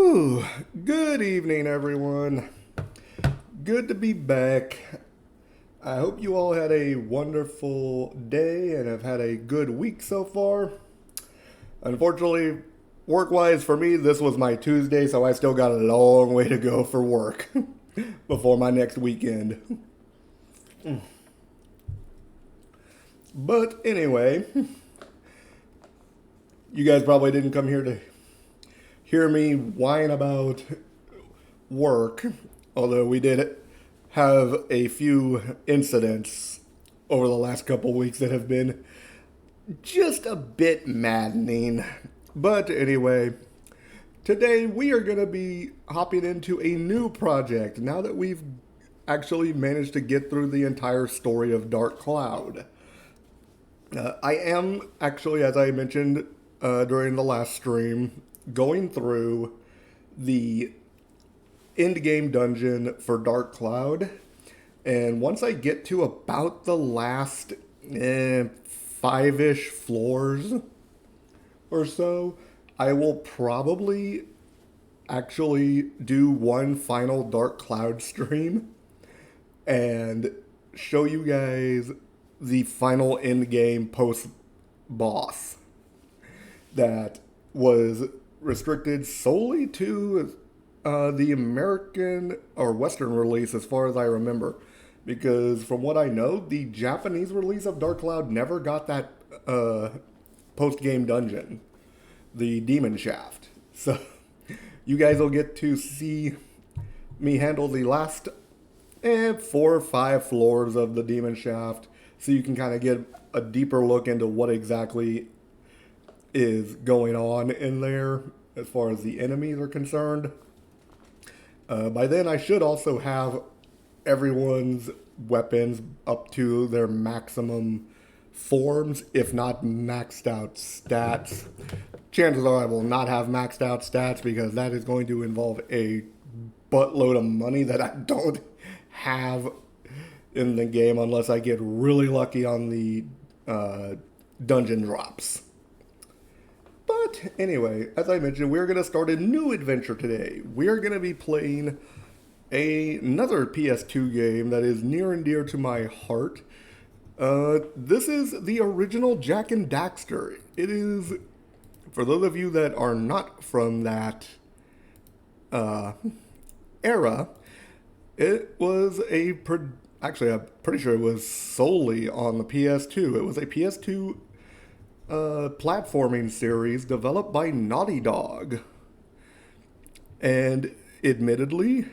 Whew. Good evening, everyone. Good to be back. I hope you all had a wonderful day and have had a good week so far. Unfortunately, work wise for me, this was my Tuesday, so I still got a long way to go for work before my next weekend. But anyway, you guys probably didn't come here to hear me whine about work, although we did have a few incidents over the last couple weeks that have been just a bit maddening. But anyway, today we are going to be hopping into a new project now that we've actually managed to get through the entire story of Dark Cloud. I am actually, as I mentioned during the last stream, going through the end game dungeon for Dark Cloud. And once I get to about the last five-ish floors or so, I will probably actually do one final Dark Cloud stream and show you guys the final end game post boss that was restricted solely to the American or Western release, as far as I remember. Because from what I know, the Japanese release of Dark Cloud never got that post game dungeon, the Demon Shaft. So you guys will get to see me handle the last 4 or 5 floors of the Demon Shaft, so you can kind of get a deeper look into what exactly is going on in there as far as the enemies are concerned. By then, I should also have everyone's weapons up to their maximum forms, if not maxed out stats. Chances are I will not have maxed out stats because that is going to involve a buttload of money that I don't have in the game unless I get really lucky on the dungeon drops. But anyway, as I mentioned, we're going to start a new adventure today. We're going to be playing another PS2 game that is near and dear to my heart. This is the original Jak and Daxter. It is, for those of you that are not from that era, it was actually, I'm pretty sure it was solely on the PS2. It was a PS2 platforming series developed by Naughty Dog. And admittedly,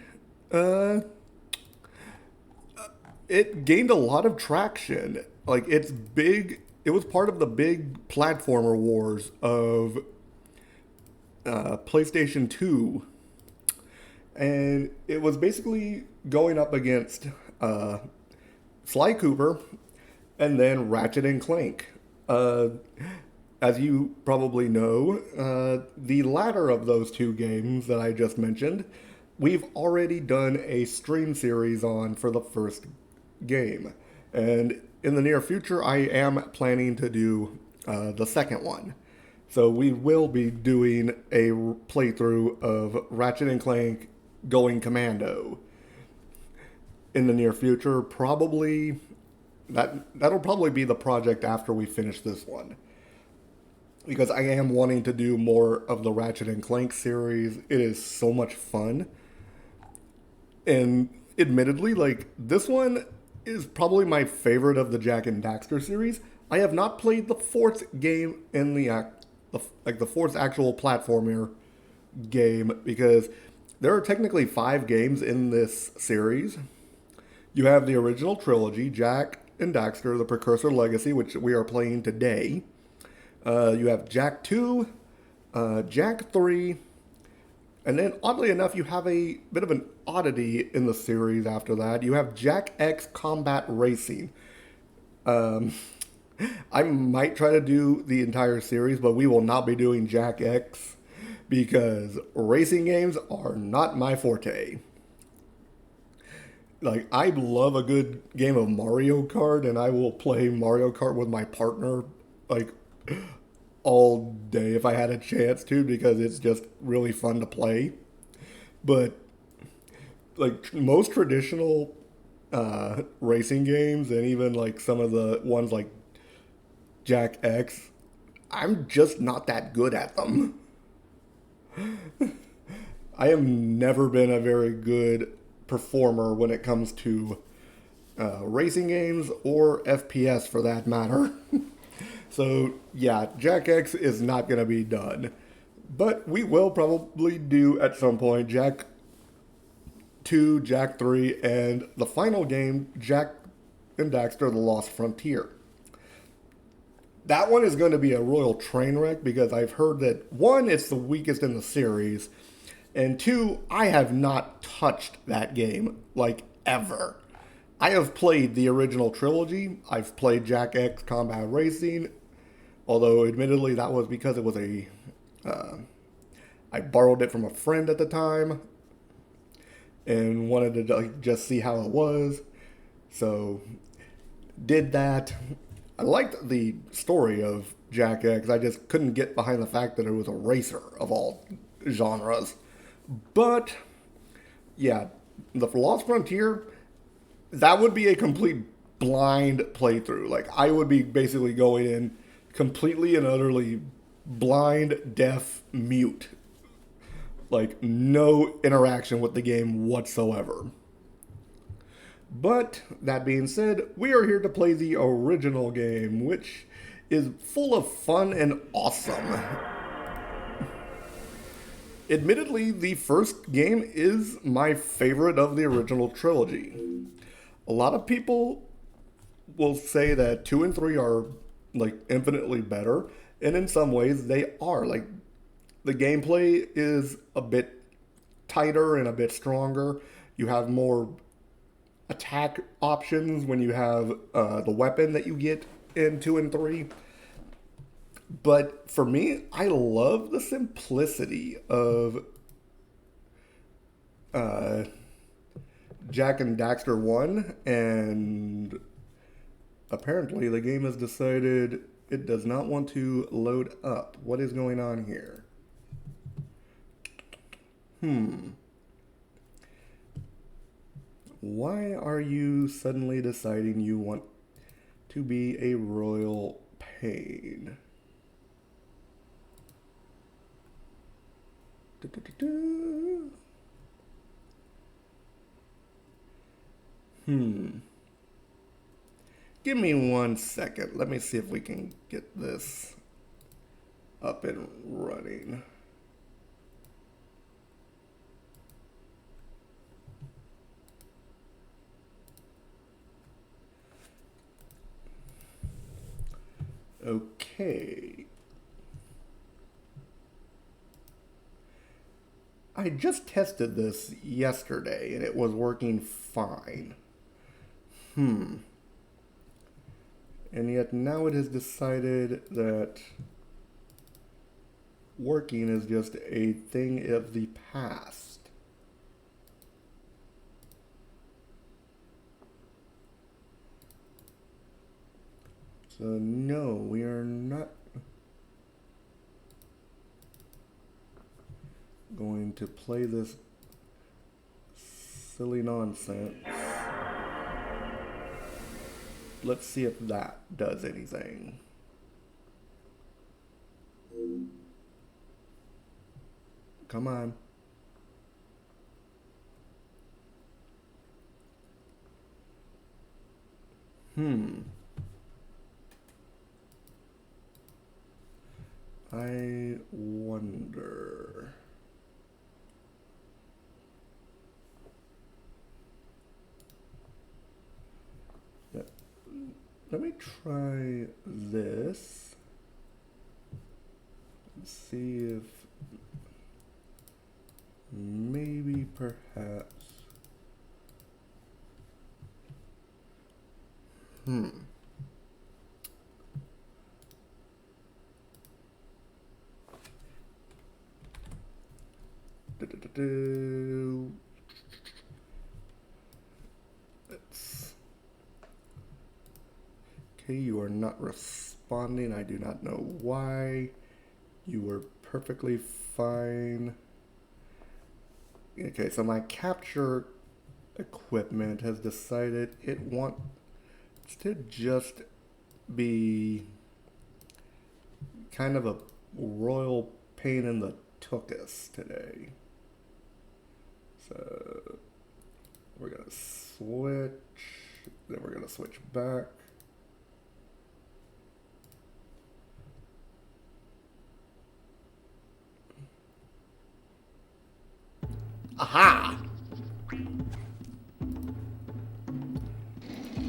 it gained a lot of traction. Like, it's big. It was part of the big platformer wars of PlayStation 2. And it was basically going up against Sly Cooper and then Ratchet and Clank. As you probably know, the latter of those two games that I just mentioned, we've already done a stream series on for the first game. And in the near future, I am planning to do the second one. So we will be doing a playthrough of Ratchet and Clank Going Commando in the near future. Probably that'll probably be the project after we finish this one, because I am wanting to do more of the Ratchet and Clank series. It is so much fun, and admittedly, like, this one is probably my favorite of the Jak and Daxter series. I have not played the fourth game in the fourth actual platformer game, because there are technically 5 games in this series. You have the original trilogy, Jak and Daxter, the Precursor Legacy, which we are playing today. You have Jak 2, Jak 3, and then oddly enough, you have a bit of an oddity in the series after that. You have Jak X Combat Racing. I might try to do the entire series, but we will not be doing Jak X because racing games are not my forte. Like, I love a good game of Mario Kart, and I will play Mario Kart with my partner, like, all day if I had a chance to, because it's just really fun to play. But like most traditional racing games, and even like some of the ones like Jak X, I'm just not that good at them. I have never been a very good performer when it comes to racing games or FPS for that matter. So, yeah, Jak X is not going to be done. But we will probably do at some point Jak 2, Jak 3, and the final game, Jak and Daxter The Lost Frontier. That one is going to be a royal train wreck because I've heard that one, it's the weakest in the series, and two, I have not touched that game like ever. I have played the original trilogy. I've played Jak X Combat Racing, although admittedly that was because it was I borrowed it from a friend at the time and wanted to like, just see how it was. So did that. I liked the story of Jak X. I just couldn't get behind the fact that it was a racer of all genres. But yeah, the Lost Frontier, that would be a complete blind playthrough. Like I would be basically going in completely and utterly blind, deaf, mute. Like no interaction with the game whatsoever. But that being said, we are here to play the original game, which is full of fun and awesome. Admittedly, the first game is my favorite of the original trilogy. A lot of people will say that 2 and 3 are like infinitely better, and in some ways they are. Like the gameplay is a bit tighter and a bit stronger. You have more attack options when you have the weapon that you get in 2 and 3. But for me, I love the simplicity of uh, Jak and Daxter 1, and apparently the game has decided it does not want to load up. What is going on here? Why are you suddenly deciding you want to be a royal pain? Give me 1 second. Let me see if we can get this up and running. Okay. I just tested this yesterday and it was working fine. And yet now it has decided that working is just a thing of the past. So no, we are not going to play this silly nonsense. Let's see if that does anything. Come on. I wonder. Let me try this. Let's see if maybe perhaps. Let's. Okay, you are not responding. I do not know why. You were perfectly fine. Okay, so my capture equipment has decided it wants to just be kind of a royal pain in the tuchus today. So we're gonna switch, then we're gonna switch back. Aha!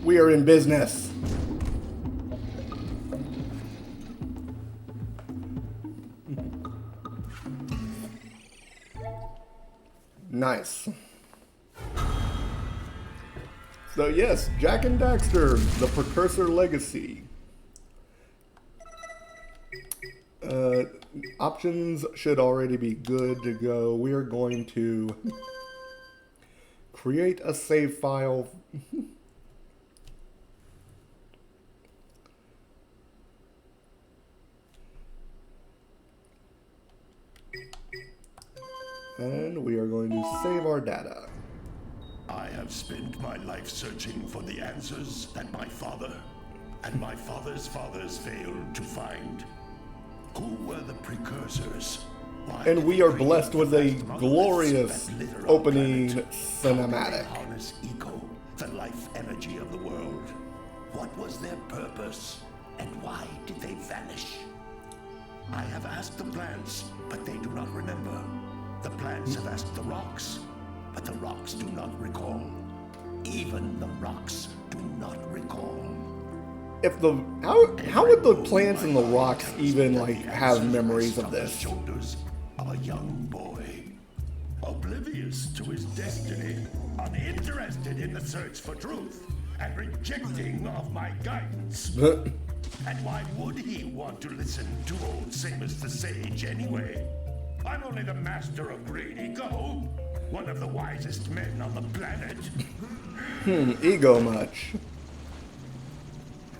We are in business. Nice. So yes, Jak and Daxter, the Precursor Legacy. Options should already be good to go. We are going to create a save file. And we are going to save our data. I have spent my life searching for the answers that my father and my father's fathers failed to find. Who were the precursors? And we are blessed with a glorious opening cinematic. Harness eco, the life energy of the world. What was their purpose, and why did they vanish? I have asked the plants, but they do not remember. The plants have asked the rocks, but the rocks do not recall. Even the rocks do not recall. If the how would the plants and the rocks even like have memories of this? Shoulders of a young boy, oblivious to his destiny, uninterested in the search for truth, and rejecting of my guidance. And why would he want to listen to old Samus the Sage anyway? I'm only the master of great ego, one of the wisest men on the planet. Ego much.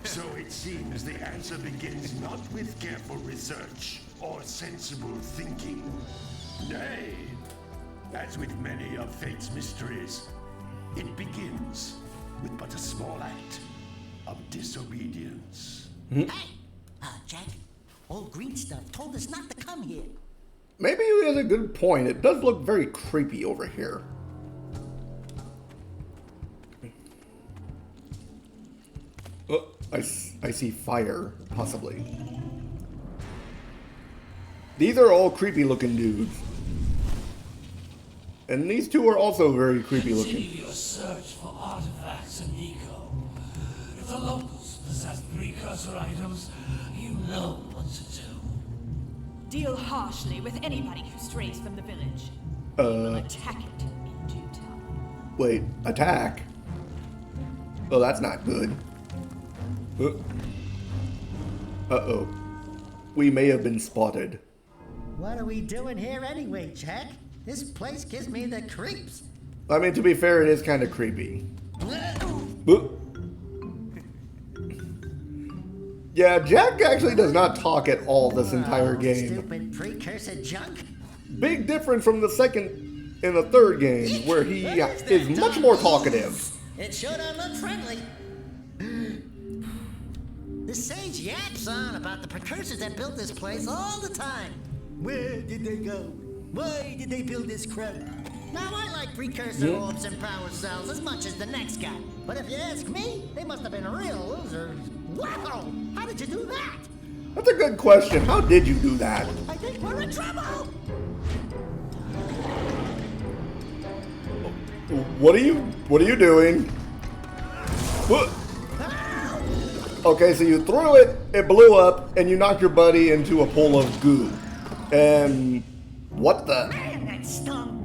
So it seems the answer begins not with careful research or sensible thinking. Nay, as with many of fate's mysteries, it begins with but a small act of disobedience. Hey! Jak, old green stuff told us not to come here. Maybe he has a good point. It does look very creepy over here. Oh, I see fire, possibly. These are all creepy looking dudes. And these two are also very creepy looking. Continue your search for artifacts and eco. If the locals possess precursor items, you know what to do. Deal harshly with anybody who strays from the village. We will attack it in due time. Wait, attack? Oh, that's not good. Uh-oh. We may have been spotted. What are we doing here anyway, Jak? This place gives me the creeps. I mean, to be fair, it is kind of creepy. Yeah, Jak actually does not talk at all this entire game. Stupid precursor junk. Big difference from the second and the third game, where he is much more talkative. It sure don't look friendly. The sage yaps on about the precursors that built this place all the time. Where did they go? Why did they build this crap? Now, I like precursor orbs and power cells as much as the next guy. But if you ask me, they must have been real losers. Wow! How did you do that? That's a good question. How did you do that? I think we're in trouble! What are you doing? What? Okay, so you threw it, it blew up, and you knocked your buddy into a pool of goo. And what the? Man, that stung!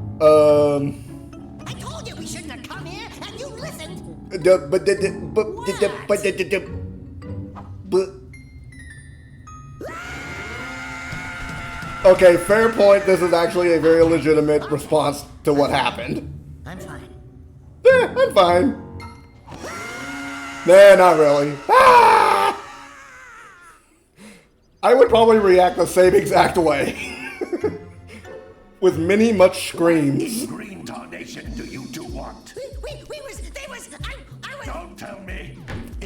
I told you we shouldn't have come here, and you listened! Okay, fair point. This is actually a very legitimate response to what happened. I'm fine. Yeah, I'm fine. Nah, not really. Ah! I would probably react the same exact way. With many much screams. Green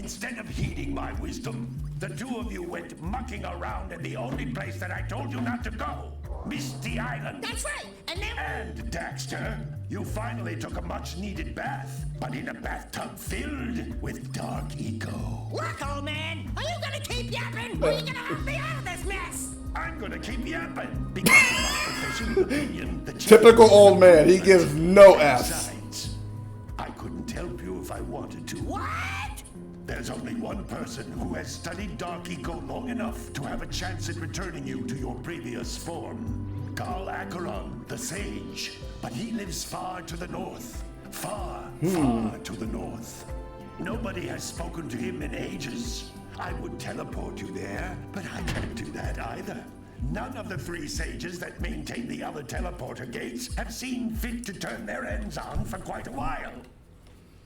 Instead of heeding my wisdom, the two of you went mucking around in the only place that I told you not to go, Misty Island. That's right. And then And Daxter, you finally took a much-needed bath, but in a bathtub filled with dark eco. look, old man. Are you gonna keep yapping? Or are you gonna help me out of this mess? I'm gonna keep yapping because in my professional opinion, the Typical old man. He gives no F's. Besides, I couldn't help you if I wanted to. What? There's only one person who has studied Dark Eco long enough to have a chance at returning you to your previous form. Carl Acheron, the Sage. But he lives far to the north. Far to the north. Nobody has spoken to him in ages. I would teleport you there, but I can't do that either. None of the three sages that maintain the other teleporter gates have seen fit to turn their ends on for quite a while.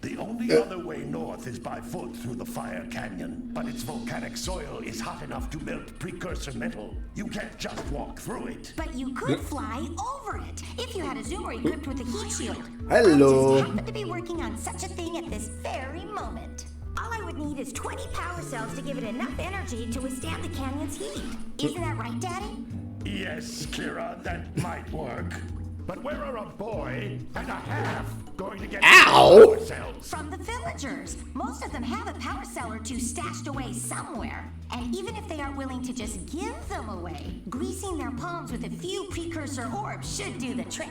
The only other way north is by foot through the Fire Canyon, but its volcanic soil is hot enough to melt precursor metal. You can't just walk through it. But you could fly over it if you had a zoomer equipped with a heat shield. Hello. I just happen to be working on such a thing at this very moment. All I would need is 20 power cells to give it enough energy to withstand the canyon's heat. Isn't that right, Daddy? Yes, Kira, that might work. But where are a boy and a half going to get Ow! power cells? From the villagers. Most of them have a power cell or two stashed away somewhere. And even if they aren't willing to just give them away, greasing their palms with a few precursor orbs should do the trick.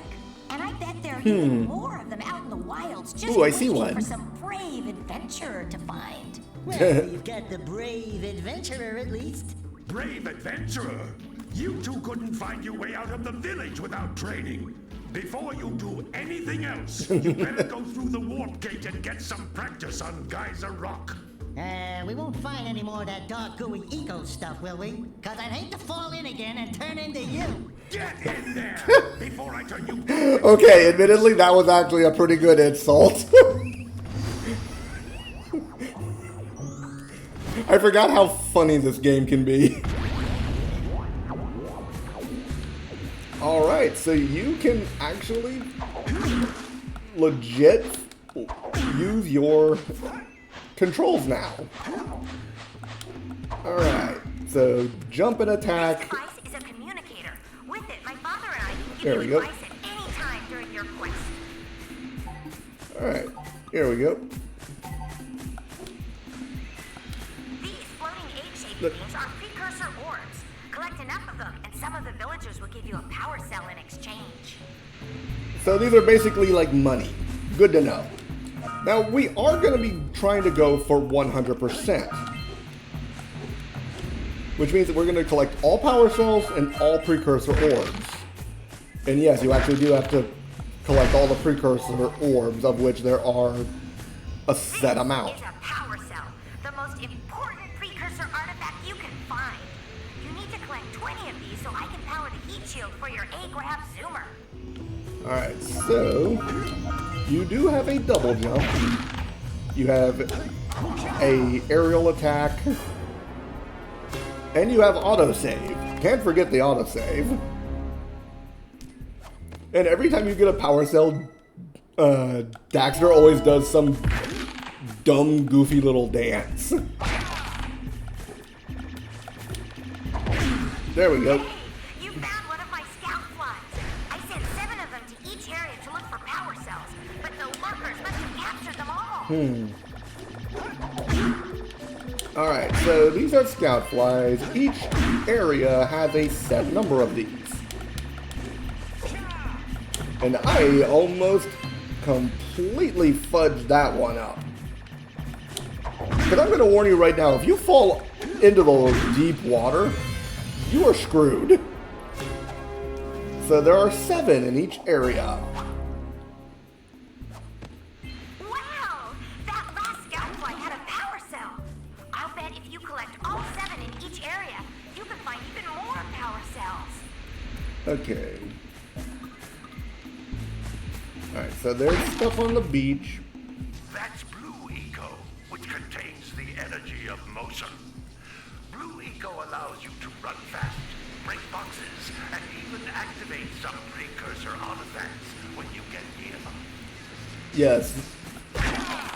And I bet there are even more of them out in the wilds just Ooh, I see waiting one. for some brave adventurer to find. Well, you've got the brave adventurer at least. Brave adventurer! You two couldn't find your way out of the village without training. Before you do anything else, you better go through the warp gate and get some practice on Geyser Rock. We won't find any more of that dark gooey eco stuff, will we? Cause I'd hate to fall in again and turn into you. Get in there before I turn you. Okay, admittedly, that was actually a pretty good insult. I forgot how funny this game can be. Alright, so you can actually legit use your controls now. Alright, so jump and attack. This device is a communicator. With it, my father and I can There give we you go. advice at any time during your quest. Alright, here we go. These floating egg-shaped Look. beings are precursor orbs. Collect enough of them, and some of the villagers will give you a power cell in exchange. So these are basically like money. Good to know. Now we are going to be trying to go for 100%. Which means that we're going to collect all power cells and all precursor orbs. And yes, you actually do have to collect all the precursor orbs, of which there are a set amount. This is a power cell, the most important precursor artifact you can find. You need to collect 20 of these so I can power the heat shield for your A-Grab zoomer. Alright, so you do have a double jump. You have a aerial attack. And you have autosave. Can't forget the autosave. And every time you get a power cell, Daxter always does some dumb, goofy little dance. There we go. Hey, you found one of my scout flies. I sent 7 of them to each area to look for power cells, but the lurkers must have captured them all. Alright, so these are scout flies. Each area has a set number of these. And I almost completely fudged that one up. But I'm going to warn you right now, if you fall into the deep water, you are screwed. So there are 7 in each area. Wow! That last scout flight had a power cell. I'll bet if you collect all 7 in each area, you can find even more power cells. Okay. Alright, so there's stuff on the beach. That's blue eco, which contains the energy of motion. Blue eco allows you to run fast, break boxes, and even activate some precursor artifacts when you get near them. Yes.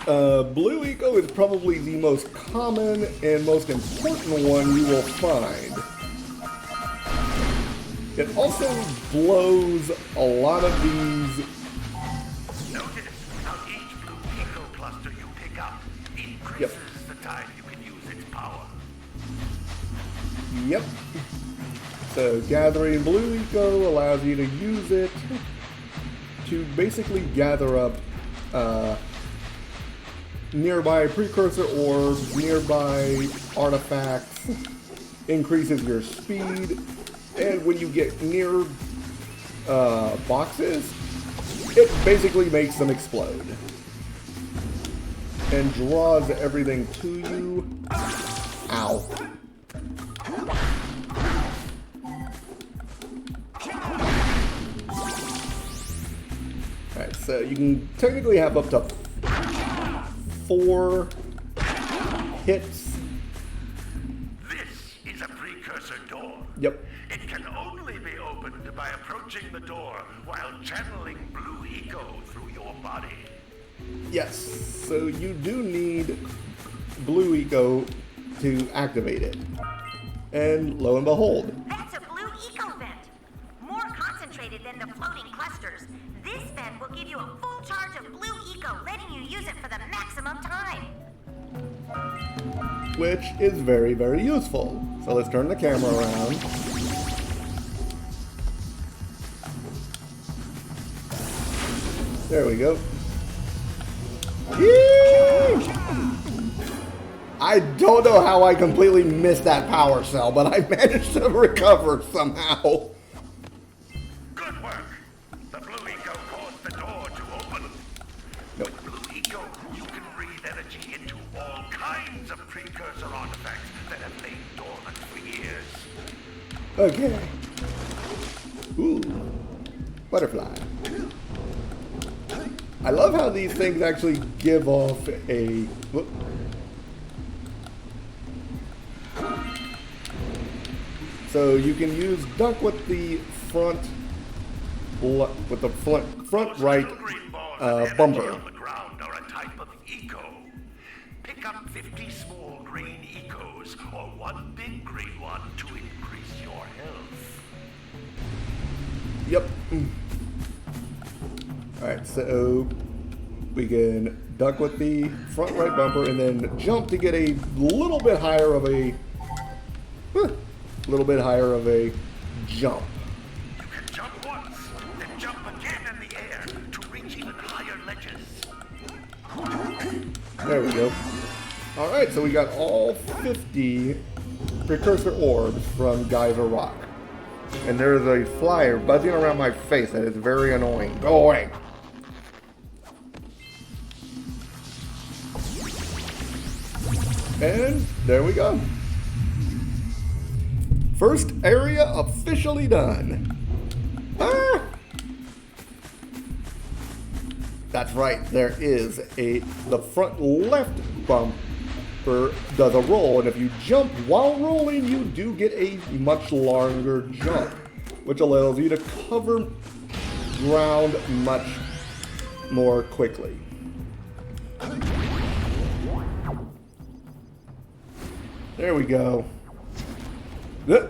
Blue Eco is probably the most common and most important one you will find. It also blows a lot of these. Notice how each blue eco cluster you pick up increases the time you can use its power. Yep. So gathering Blue Eco allows you to use it to basically gather up nearby precursor orbs, nearby artifacts, increases your speed, and when you get near boxes, it basically makes them explode and draws everything to you. Ow. Alright, so you can technically have up to 4 hits. This is a precursor door. Yep. It can only be opened by approaching the door while channeling blue eco through your body. Yes, so you do need Blue Eco to activate it. And lo and behold. That's a blue eco vent. More concentrated than the floating clusters. This vent will give you a full charge of blue eco, letting you use it for the maximum time. Which is very, very useful. So let's turn the camera around. There we go. Yee! I don't know how I completely missed that power cell, but I managed to recover somehow. Good work. The blue eco caused the door to open. Nope. With blue eco, you can breathe energy into all kinds of precursor artifacts that have lain dormant for years. Okay. Ooh. Butterfly. I love how these things actually give off a... Whoop. So you can use duck with the front front right bumper. On the ground are a type of eco. Pick up 50 small green ecos or one big green one to increase your health. Yep. Alright, so we can duck with the front right bumper and then jump to get a little bit higher of a jump. You can jump once, then jump again in the air to reach even higher ledges. There we go. Alright, so we got all 50 precursor orbs from Geyser Rock. And there's a flyer buzzing around my face that is very annoying. Go away! And there we go. First area officially done. Ah! That's right, there is the front left bumper does a roll, and if you jump while rolling, you do get a much longer jump, which allows you to cover ground much more quickly. There we go. Good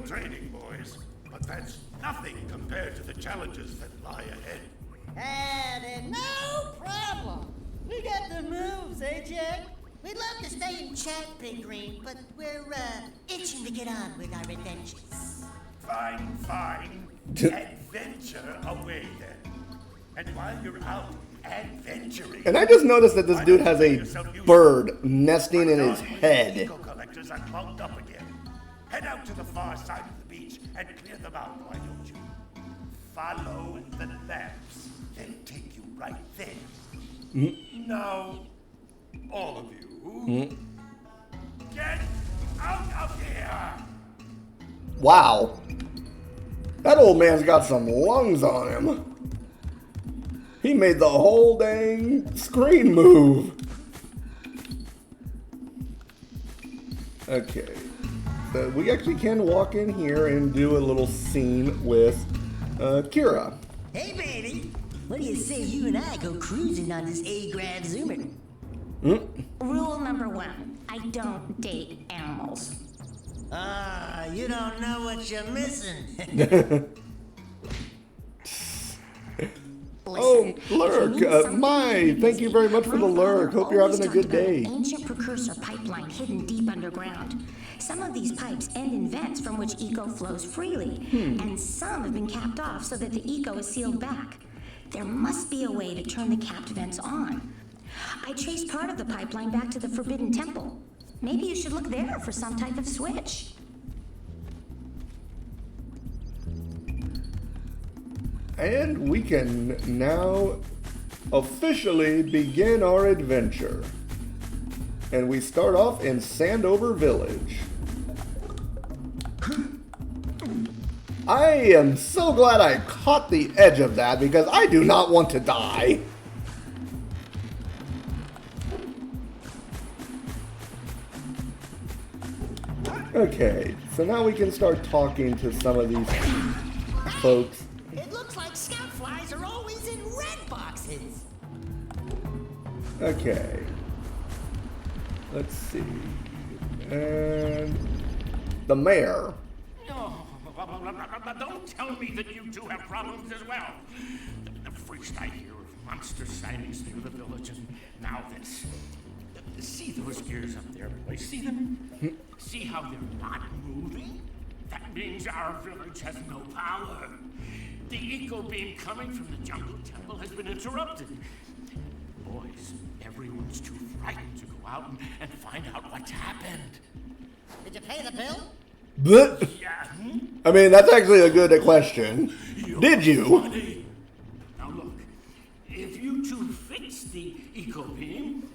training, boys, but that's nothing compared to the challenges that lie ahead. And no problem. We got the moves, eh, Jack? We'd love to stay in chat, Big Green, but we're itching to get on with our adventures. Fine, fine. Adventure away then. And while you're out adventuring... And I just noticed that this dude has a bird nesting in his head. Eco collectors are clogged up again. Head out to the far side of the beach and clear them out, why don't you? Follow the lamps. They'll take you right there. Now, all of you, get out of here! Wow. That old man's got some lungs on him. He made the whole dang screen move. Okay. So we actually can walk in here and do a little scene with Kira. Hey, baby. What do you say you and I go cruising on this A-grad Zoomer? Rule number 1, I don't date animals. Ah, you don't know what you're missing. Oh, Lurk, thank you very much for the lurk. Hope you're having a good day. An ancient precursor pipeline hidden deep underground. Some of these pipes end in vents from which eco flows freely, and some have been capped off so that the eco is sealed back. There must be a way to turn the capped vents on. I traced part of the pipeline back to the Forbidden Temple. Maybe you should look there for some type of switch. And we can now officially begin our adventure. And we start off in Sandover Village. I am so glad I caught the edge of that because I do not want to die. Okay, so now we can start talking to some of these folks. It looks like scout flies are always in red boxes. Okay. Let's see. And the mayor. Oh, don't tell me that you two have problems as well. First I hear of monster sightings near the village, and now this. See those ears up there, boys? See them? See how they're not moving? That means our village has no power. The eco beam coming from the jungle temple has been interrupted. Boys, everyone's too frightened to go out and find out what's happened. Did you pay the bill? Blech. Yeah? I mean, that's actually a good question. Did you? Funny. Now look, if you two fix the eco beam,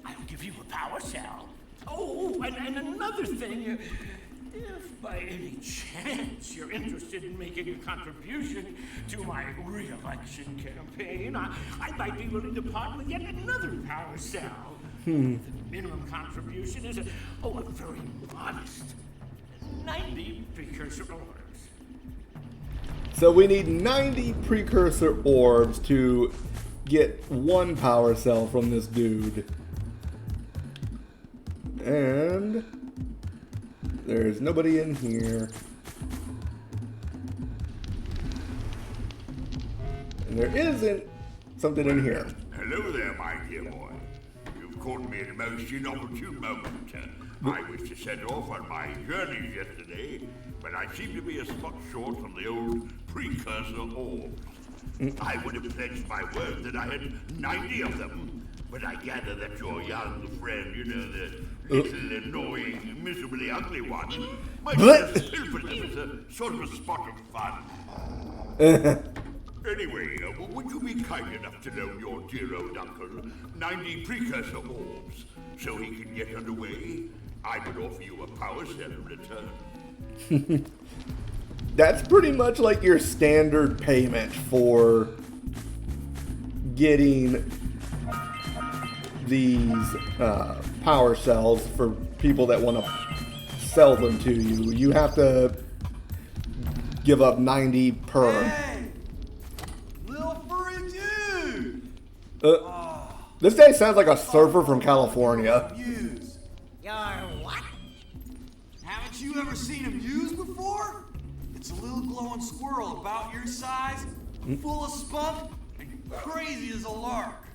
I'll give you a power cell. Oh, and another thing, if by any chance you're interested in making a contribution to my re-election campaign, I might be willing to part with yet another power cell. The minimum contribution is a very modest 90 precursor orbs. So we need 90 precursor orbs to get one power cell from this dude. And there's nobody in here. And there isn't something in here. Hello there, my dear boy. You've caught me in a most inopportune moment. I was to set off on my journeys yesterday, but I seem to be a spot short on the old precursor orbs. I would have pledged my word that I had 90 of them, but I gather that your young friend, the little annoying, miserably ugly one, might just pilfer them as a sort of a spot of fun. Anyway, would you be kind enough to loan your dear old uncle 90 precursor orbs so he can get underway? I would offer you a power cell in return. That's pretty much like your standard payment for getting these power cells for people that want to sell them to you. You have to give up 90 per. Hey, little furry dude. This guy sounds like a surfer from California. Muse. You're what? Haven't you ever seen a muse before? It's a little glowing squirrel about your size, full of spunk, and crazy as a lark.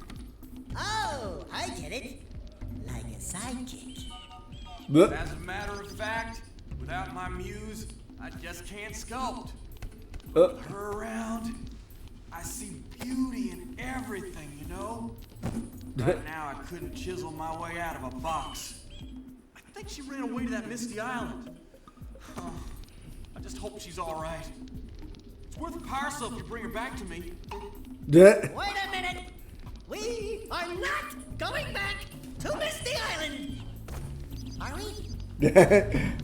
Oh, I get it. Like a sidekick. As a matter of fact, without my muse, I just can't sculpt. With her around, I see beauty in everything, you know? Right now, I couldn't chisel my way out of a box. I think she ran away to that misty island. I just hope she's all right. It's worth a power cell if you bring her back to me. Wait a minute. We are not going back to Misty Island. Are we?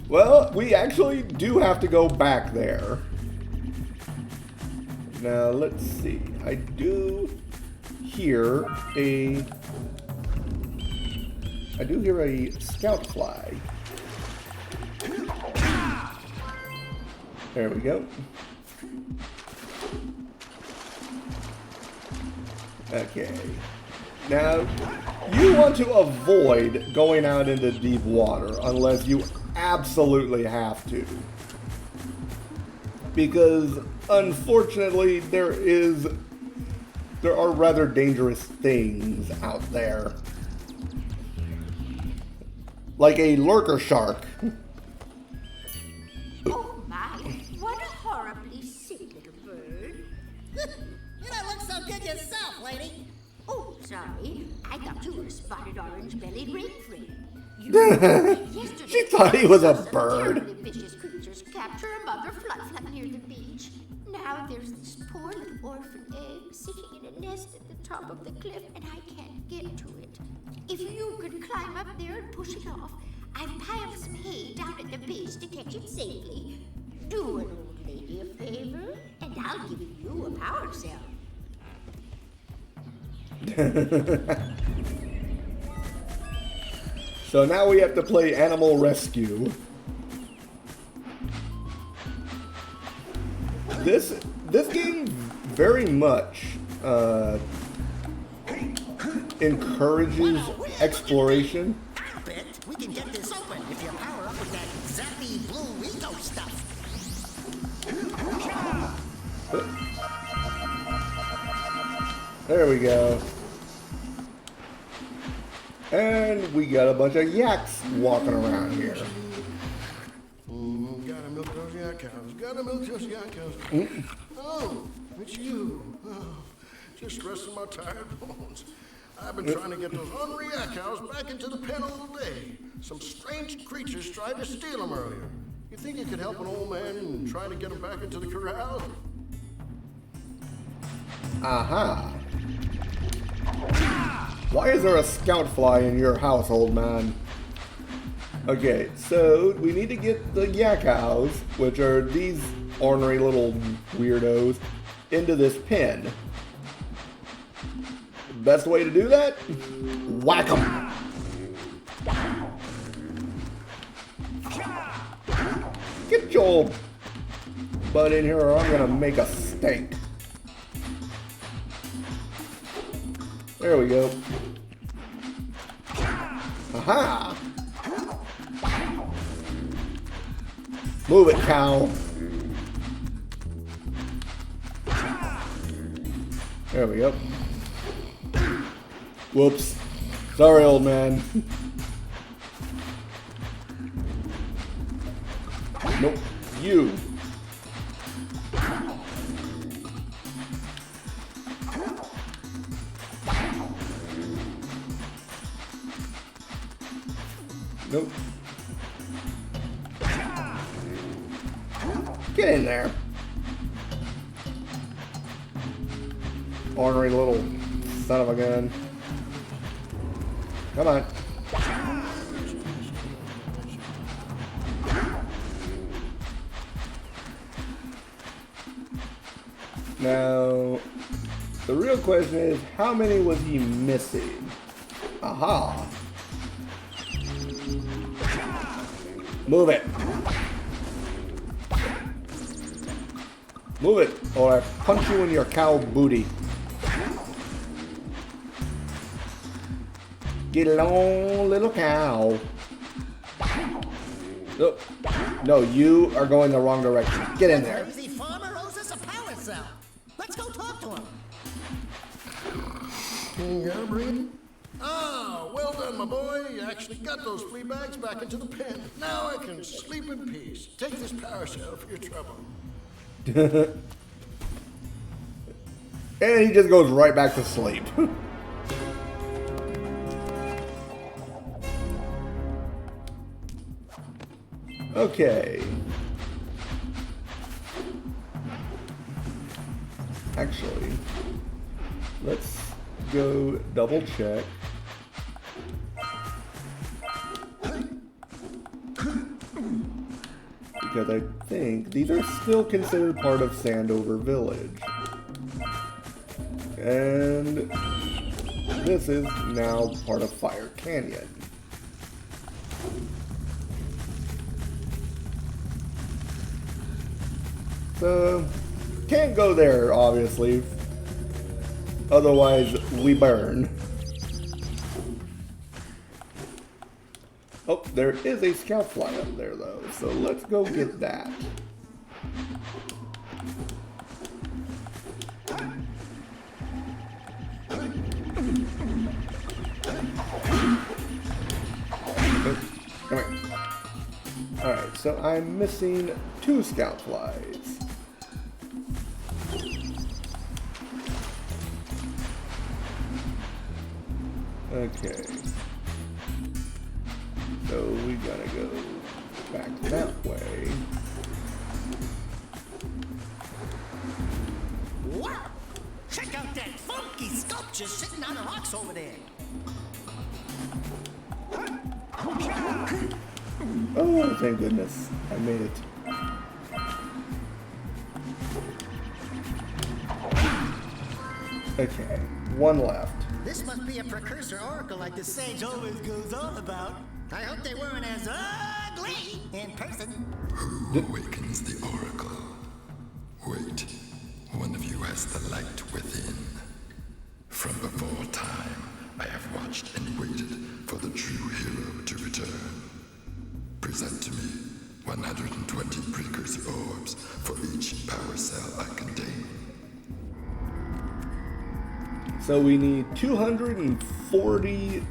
Well, we actually do have to go back there. Now, let's see. I do hear a scout fly. There we go. Okay. Now, you want to avoid going out into deep water unless you absolutely have to. Because, unfortunately, there are rather dangerous things out there. Like a lurker shark. Oh my, what a horribly sick little bird. You don't look so good yourself, lady. Oh, sorry. I thought you were a spotted orange-bellied rainframe. Yesterday, She thought he was a some bird. terribly vicious creatures capture a mother fluff near the beach. Now there's this poor little orphan egg sitting in a nest at the top of the cliff, and I can't get to it. If you could climb up there and push it off, I've piled some hay down at the base to catch it safely. Do an old lady a favor, and I'll give you a power cell. So now we have to play Animal Rescue. This game very much encourages exploration. I bet we can get this open if you power up with that zappy blue Rico stuff. There we go. And we got a bunch of yaks walking around here. Gotta milk those yak cows. Gotta milk those yak cows. Oh, it's you. Oh, just resting my tired bones. I've been trying to get those hungry yak cows back into the pen all day. Some strange creatures tried to steal them earlier. You think you could help an old man in trying to get them back into the corral? Aha. Why is there a scout fly in your house, old man? Okay, so we need to get the yak cows, which are these ornery little weirdos, into this pen. Best way to do that? Whack 'em! Get your butt in here or I'm gonna make a steak. There we go. Aha! Move it, cow. There we go. Whoops. Sorry, old man. Nope. You. Nope. Get in there. Ornery little son of a gun. Come on. Now, the real question is, how many was he missing? Aha. Move it. Move it, or I punch you in your cow booty. Get along, little cow. Oh, no, you are going the wrong direction. Get in there. Crazy farmer owes us a power cell. Let's go talk to him. You gotta breathe. Ah, well done, my boy. You actually got those flea bags back into the pen. Now I can sleep in peace. Take this power cell for your trouble. And he just goes right back to sleep. Okay. Actually, let's go double check. Because I think these are still considered part of Sandover Village. And this is now part of Fire Canyon. So, can't go there, obviously. Otherwise, we burn. Oh, there is a scout fly up there, though, so let's go get that. Come here. Alright, so I'm missing 2 scout flies. Okay. So we gotta go back that way. Wow! Check out that funky sculpture sitting on the rocks over there. Oh, thank goodness. I made it. Okay, 1 left. This must be a precursor oracle like the sage always goes on about. I hope they weren't as ugly in person. Who awakens the oracle? Wait, one of you has the light within. From before time, I have watched and waited for the true hero to return. Present to me 120 precursor orbs for each power cell I contain. So we need 240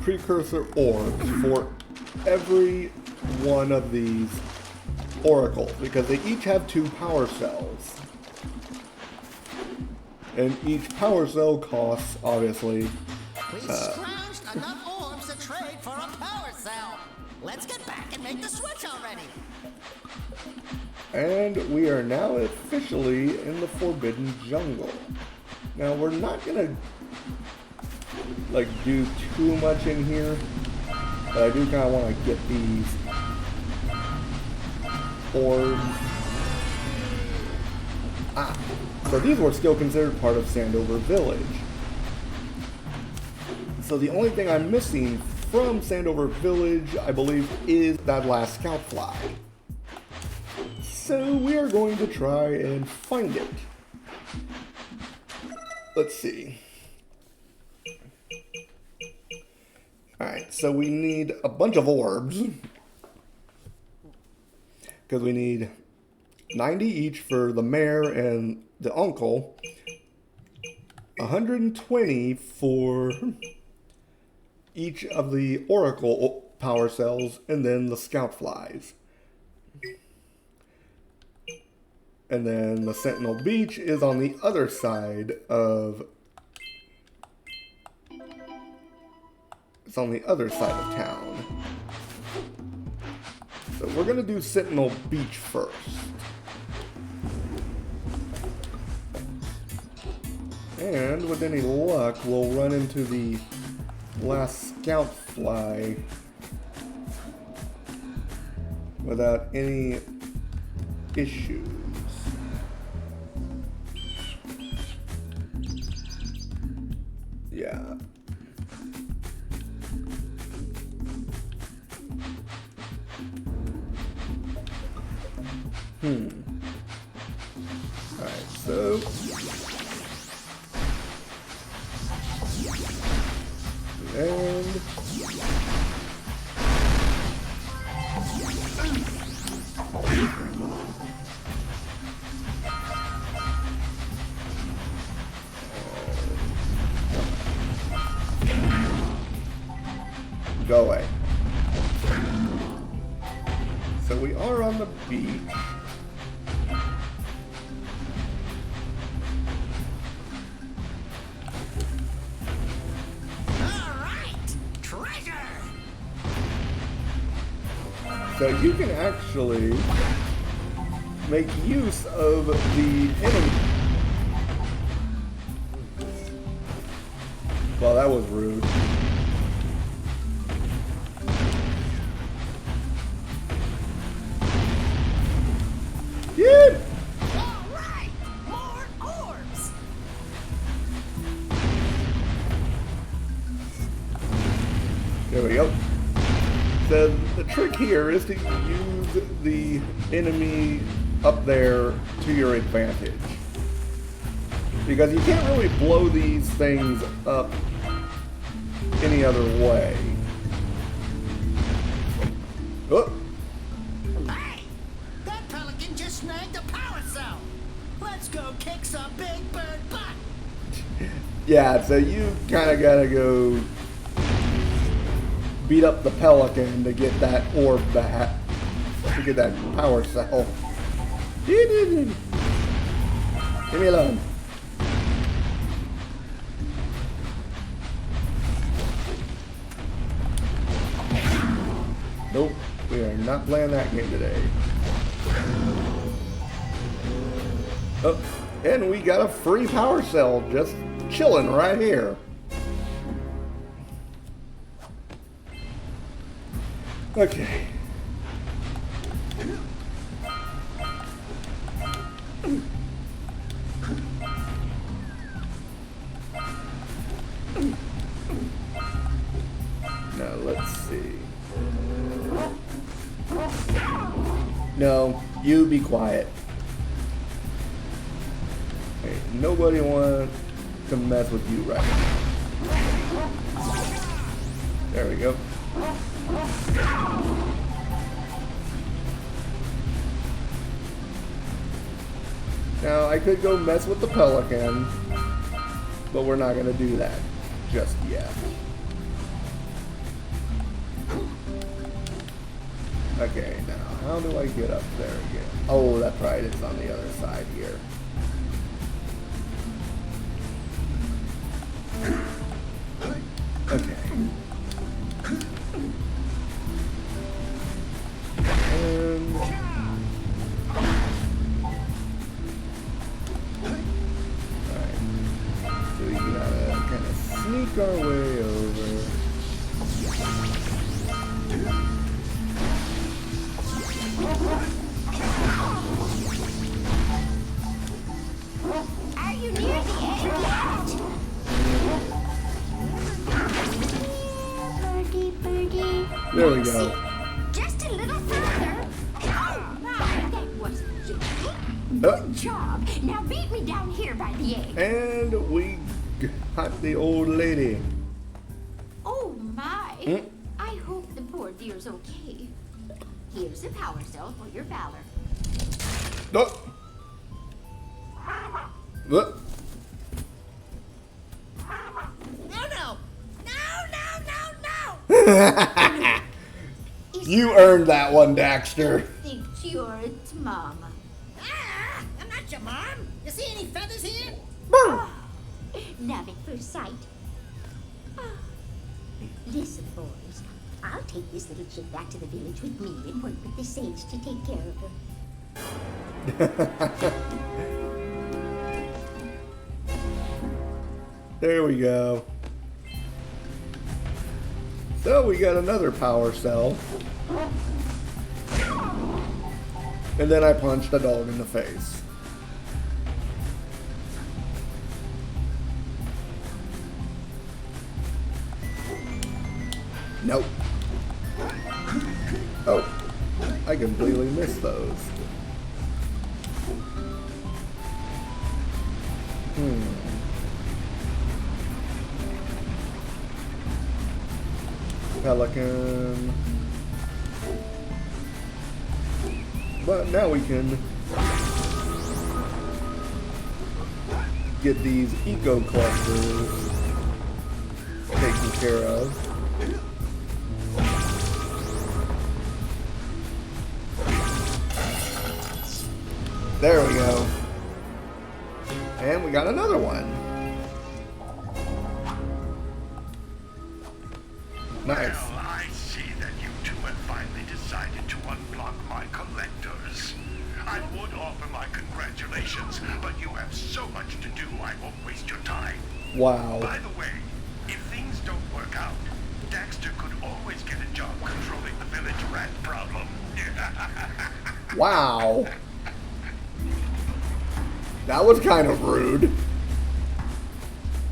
precursor orbs for every one of these oracles, because they each have 2 power cells. And each power cell costs, obviously, We scrounged enough orbs to trade for a power cell. Let's get back and make the switch already. and we are now officially in the Forbidden Jungle. Now we're not gonna like do too much in here, but I do kind of want to get these orbs. So these were still considered part of Sandover Village. So the only thing I'm missing from Sandover Village, I believe, is that last scout fly. So we are going to try and find it. Let's see. Alright, so we need a bunch of orbs. Because we need 90 each for the mayor and the uncle. 120 for each of the oracle power cells, and then the scout flies. And then the Sentinel Beach is on the other side of... It's on the other side of town. So we're going to do Sentinel Beach first. And with any luck, we'll run into the last scout fly without any issues. Yeah. Alright, so and go away. So we are on the beach. So you can actually make use of the enemy. Well, that was rude. Yeah. All right, more orbs. There we go. The trick here is to use the enemy up there to your advantage. Because you can't really blow these things up any other way. Oh. Hey! That pelican just snagged a power cell! Let's go kick some big bird butt! Yeah, so you kind of gotta go beat up the pelican to get that orb back, to get that power cell. Leave me alone. Nope, we are not playing that game today. Oh, and we got a free power cell just chilling right here. Okay. Now let's see. No, you be quiet. Hey, nobody wants to mess with you right now. There we go. Now I could go mess with the pelican, but we're not gonna do that just yet. Okay, now how do I get up there again? Oh, that's right, it's on the other side here. Okay. And alright. So we gotta kind of sneak our way over. Are you near the end yet? Birdie, birdie. There we go. Just a little further. Oh my, that wasn't easy. Good job. Now beat me down here by the egg. And we got the old lady. Oh my. I hope the poor dear's okay. Here's a power cell for your valor. Oh. Look. No! No! You earned that one, Daxter. Think you're its mama. Ah! I'm not your mom! You see any feathers here? Love at first sight. Ah. Listen, boys. I'll take this little chick back to the village with me and work with the sage to take care of her. There we go. So we got another power cell. And then I punched a dog in the face. Nope. Oh, I completely missed those. Pelican. But now we can get these eco clusters taken care of. There we go. And we got another one. Nice. Well, I see that you two have finally decided to unblock my collectors. I would offer my congratulations, but you have so much to do, I won't waste your time. Wow. By the way, if things don't work out, Daxter could always get a job controlling the village rat problem. Wow. That was kind of rude.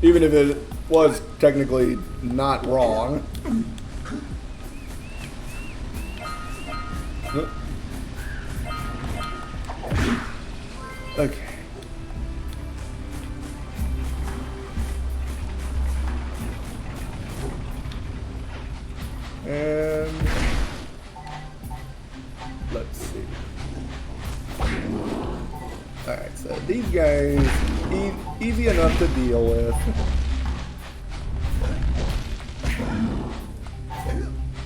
Even if it was technically not wrong. Okay. And let's see. Alright, so these guys, easy enough to deal with.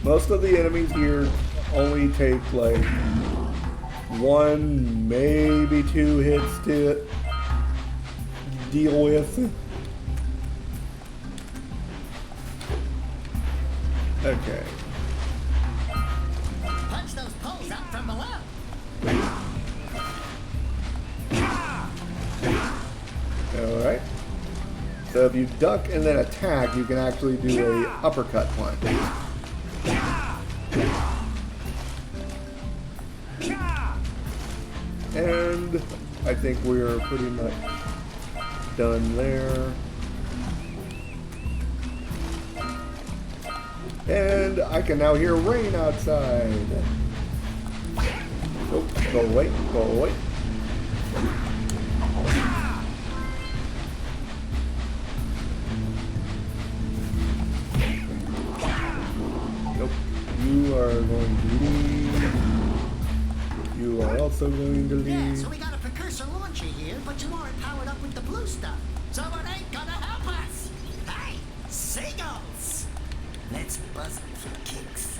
Most of the enemies here only take like 1, maybe 2 hits to deal with. Okay. Punch those poles out from below. Alright. So if you duck and then attack, you can actually do a uppercut punch. And I think we're pretty much done there. And I can now hear rain outside. Oh, go away, go away. Nope, you are going to leave. You are also going to leave. Yeah, so we got a precursor launcher here, but you aren't powered up with the blue stuff. So it ain't gonna help us. Hey, seagulls! Let's buzz them for kicks.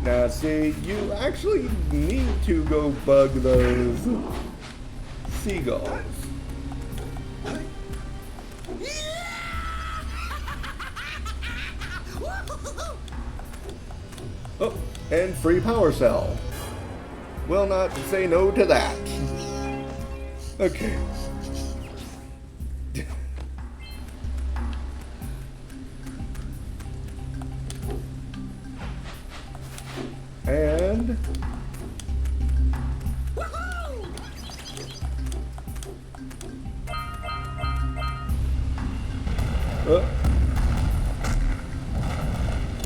Now see, you actually need to go bug those seagulls. Oh, and free power cell. Will not say no to that. Okay. And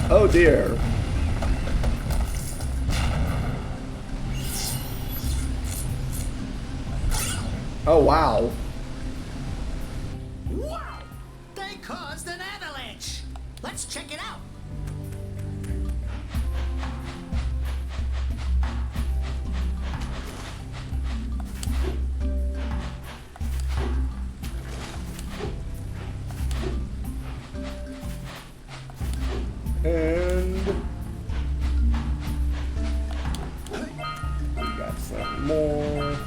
oh dear. Oh wow. Wow! They caused an avalanche! Let's check it out! And we got some more.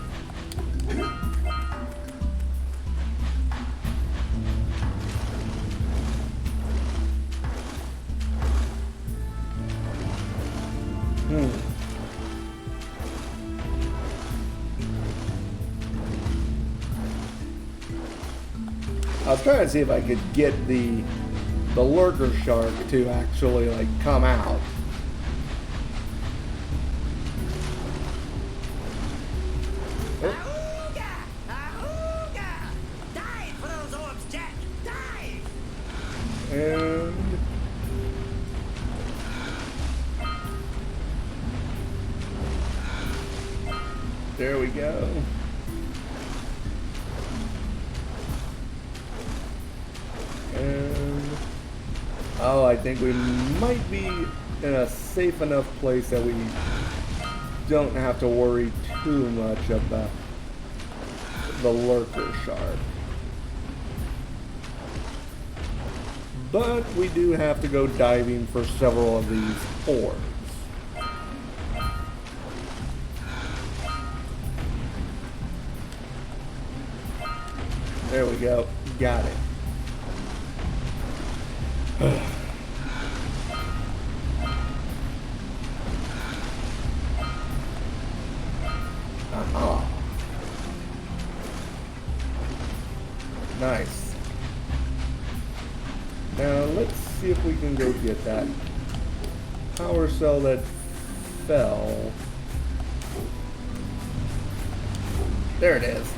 I was trying to see if I could get the lurker shark to actually like come out. Ahooga! Ahooga! Dive for those orbs, Jak! Dive! And there we go. And oh, I think we might be in a safe enough place that we don't have to worry too much about the lurker shark. But we do have to go diving for several of these orbs. There we go. Got it. Nice. Now let's see if we can go get that power cell that fell. There it is.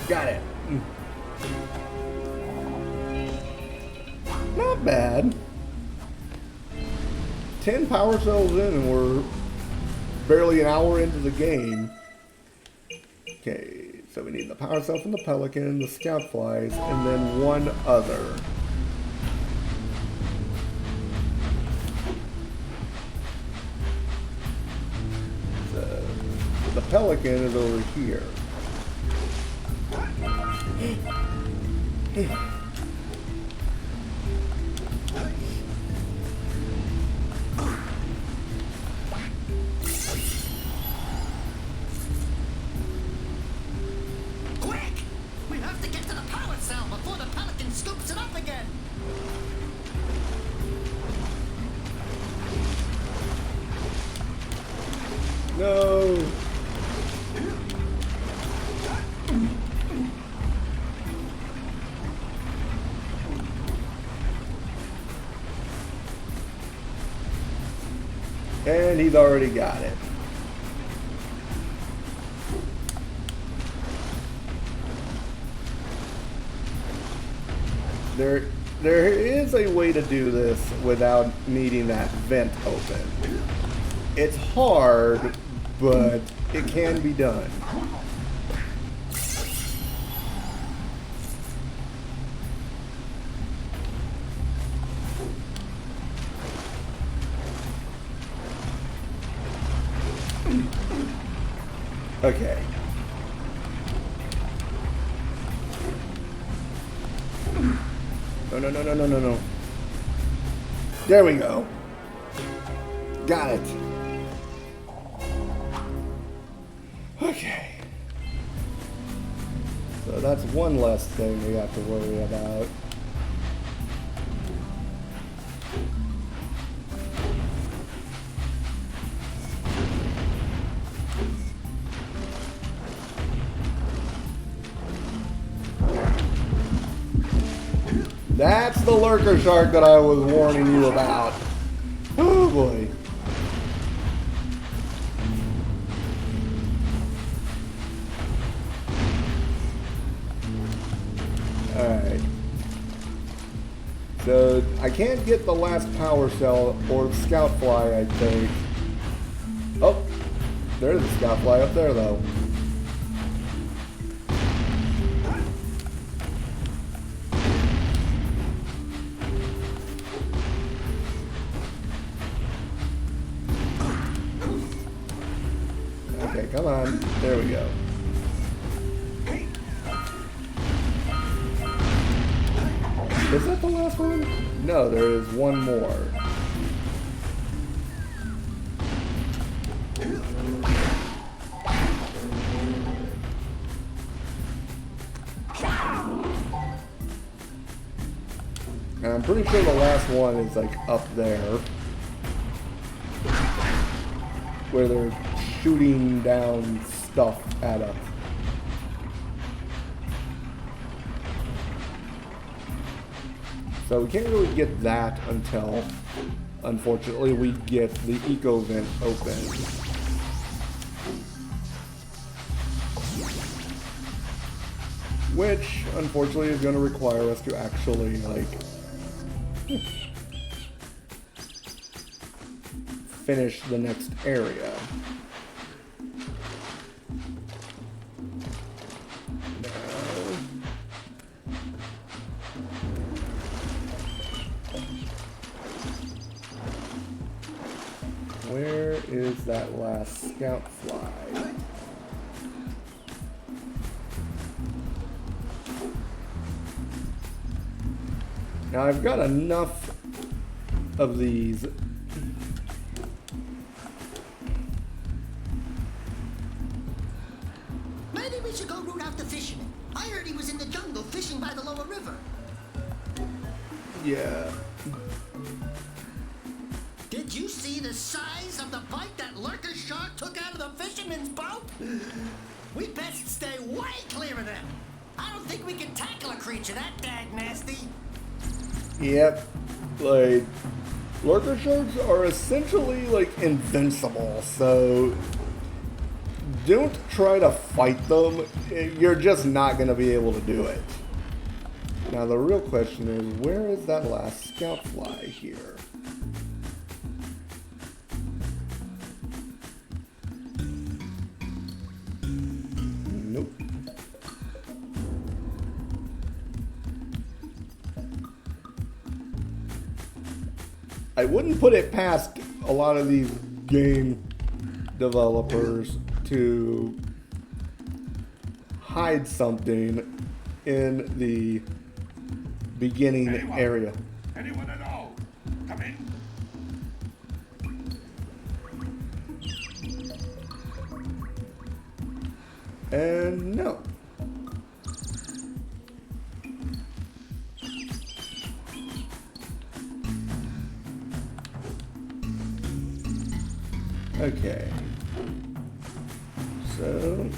Got it. not bad. 10 power cells in and we're barely an hour into the game. Okay, so we need the power cell from the Pelican, the Scout Flies, and then one other. So the Pelican is over here. No. And he's already got it. There is a way to do this without needing that vent open. It's hard, but it can be done. Okay. No. There we go. Got it. Okay. So that's one less thing we have to worry about. That's the lurker shark that I was warning you about. Oh boy. Alright. So I can't get the last power cell or the scout fly, I think. Oh, there's the scout fly up there though. Okay, come on. There we go. Is that the last one? No, there is one more. And I'm pretty sure the last one is like up there, where they're shooting down stuff at us. So we can't really get that until, unfortunately, we get the eco vent open. Which, unfortunately, is going to require us to actually, like, finish the next area. Where is that last scout fly? Now I've got enough of these. Maybe we should go root out the fisherman. I heard he was in the jungle fishing by the lower river. Yeah. Did you see the size of the bite that lurker shark took out of the fisherman's boat? We best stay way clear of them. I don't think we can tackle a creature that dag nasty. Yep. Like, lurker sharks are essentially like invincible, so don't try to fight them. You're just not going to be able to do it. Now the real question is, where is that last scout fly here? Nope. I wouldn't put it past a lot of these game developers to hide something in the beginning area. Anyone at all? Come in. And no. Okay. So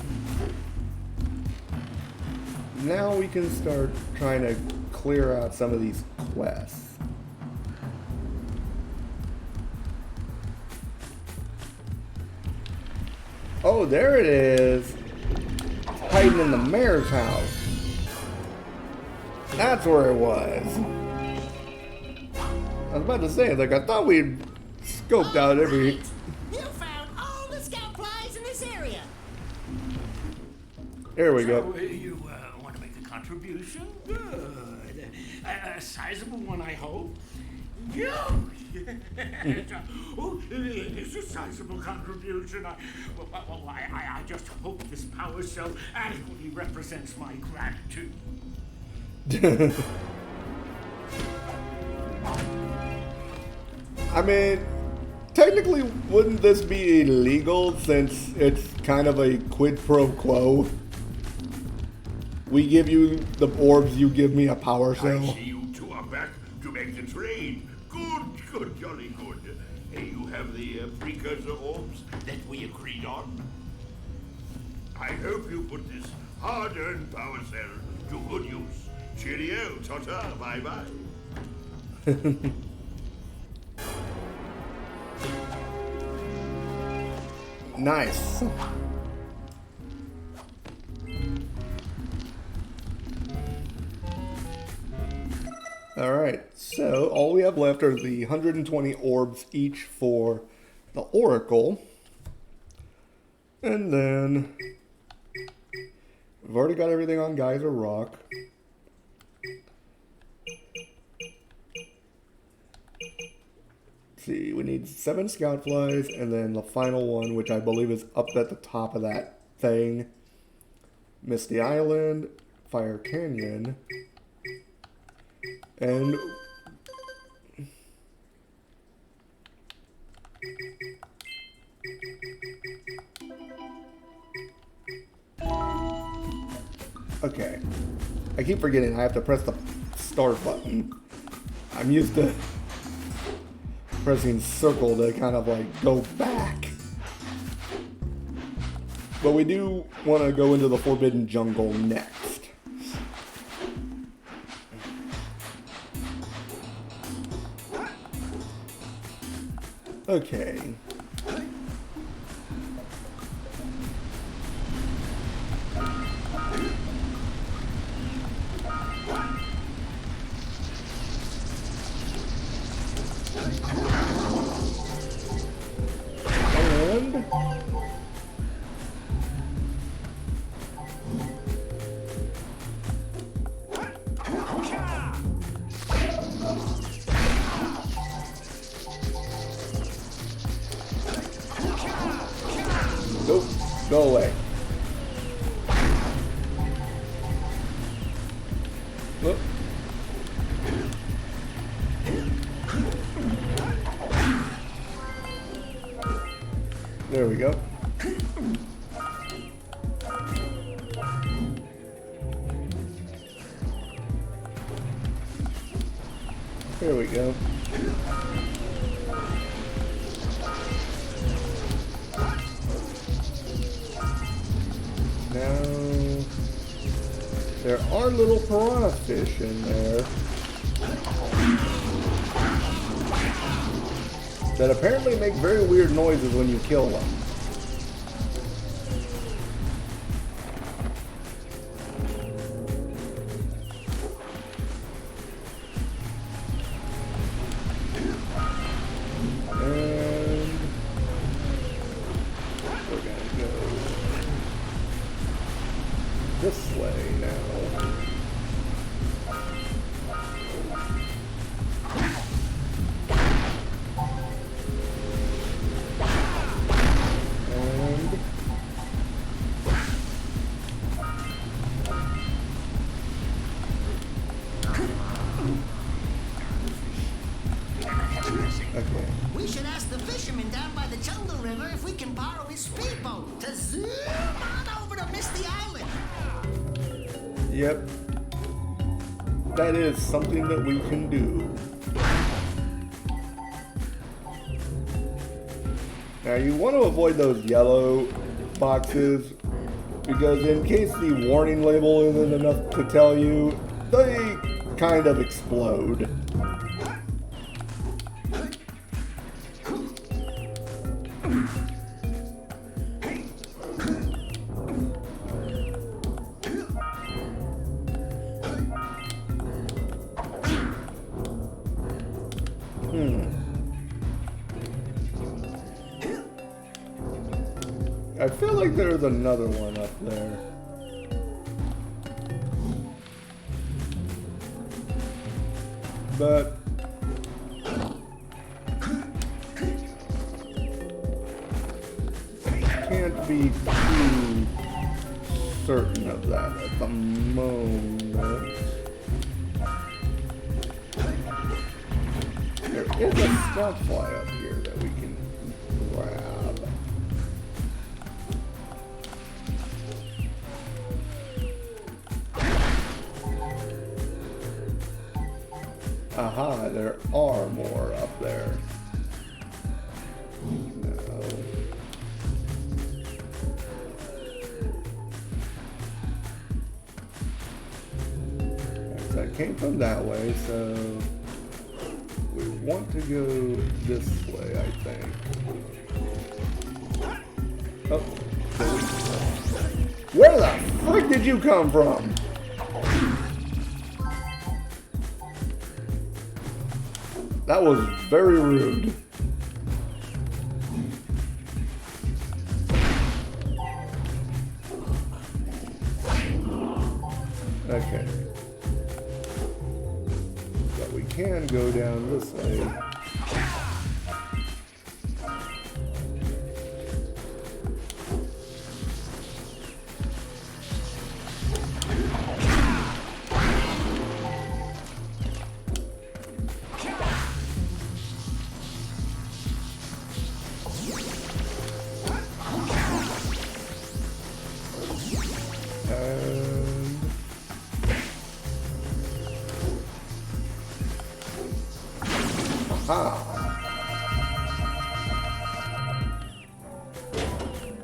now we can start trying to clear out some of these quests. Oh, there it is. Hiding in the mayor's house. That's where it was. I was about to say, like, I thought we'd scoped out every... Right. You found all the scout flies in this area. There we go. So, you want to make a contribution? Good. A sizable one, I hope. Yeah. Oh, it's a sizable contribution. I just hope this power cell adequately represents my gratitude. I mean, technically, wouldn't this be illegal since it's kind of a quid pro quo? We give you the orbs, you give me a power I cell. see you two are back to make the trade. Good, jolly good. Hey, you have the precursor orbs that we agreed on? I hope you put this hard-earned power cell to good use. Cheerio, ta-ta, bye-bye. Nice. Alright, so all we have left are the 120 orbs each for the Oracle. And then we've already got everything on Geyser Rock. Let's see, we need 7 scout flies, and then the final one, which I believe is up at the top of that thing. Misty Island, Fire Canyon, and okay. I keep forgetting I have to press the start button. I'm used to pressing circle to kind of like go back. But we do want to go into the Forbidden Jungle next. Okay. And nope, go away. Whoop. There we go. There we go. Now, there are little piranha fish in there that apparently make very weird noises when you kill them. the fisherman down by the jungle river if we can borrow his speedboat to zoom on over to Misty Island. Yep. That is something that we can do. Now you want to avoid those yellow boxes because in case the warning label isn't enough to tell you, they kind of explode. I feel like there's another one up there. But can't be too certain of that at the moment. There is a scout fly up here that we can grab. Aha, there are more up there. No. That came from that way, so we want to go this way, I think. Oh, there we go. Where the frick did you come from? That was very rude. Okay. But we can go down this way.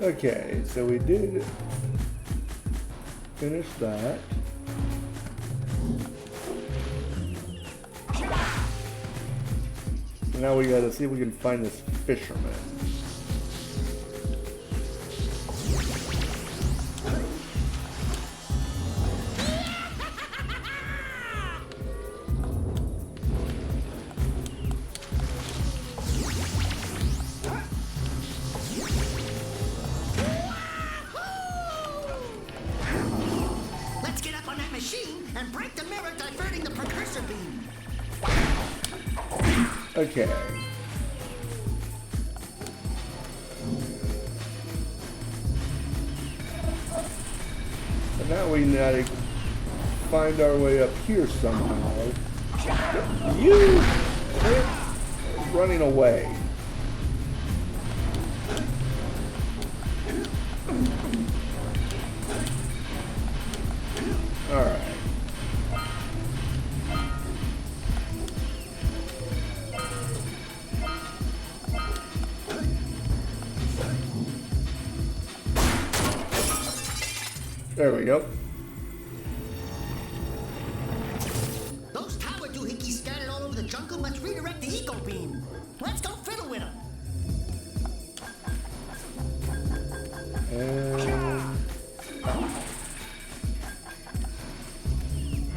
Okay, so we did finish that. So now we gotta see if we can find this fisherman. And break the mirror diverting the Precursor beam. Okay. So now we gotta find our way up here somehow. You quit running away. Alright. There we go. Those tower doohickeys scattered all over the jungle must redirect the eco beam. Let's go fiddle with them.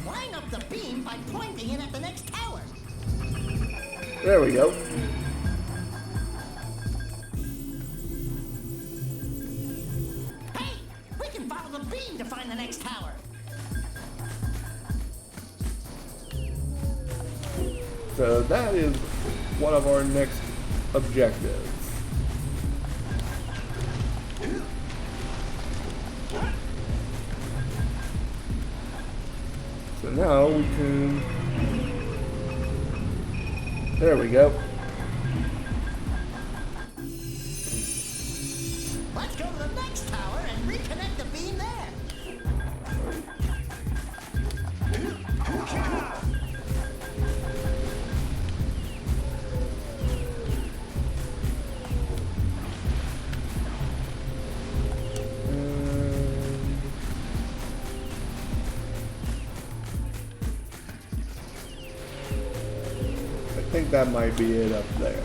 Line up the beam by pointing it at the next tower. There we go. To find the next tower. So that is one of our next objectives. So now we can... There we go. think that might be it up there.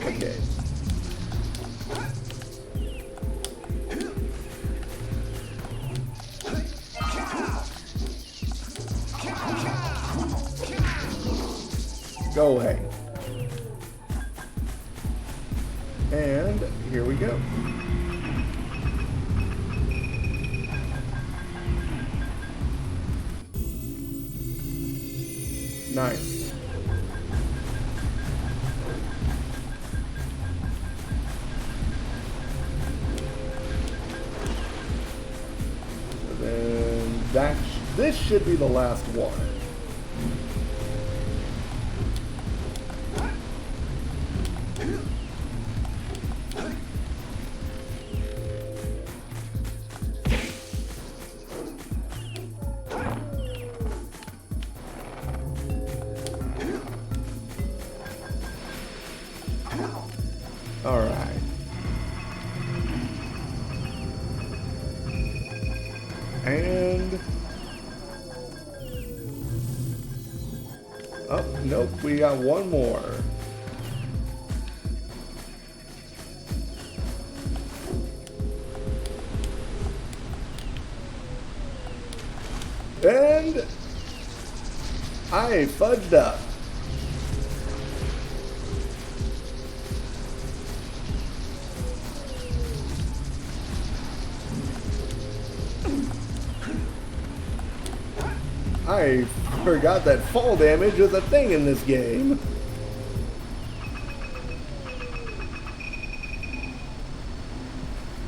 Okay. Go away. And here we go. Nice. So then this should be the last one. All right. And oh, nope, we got one more. And I fudged up. I forgot that fall damage is a thing in this game.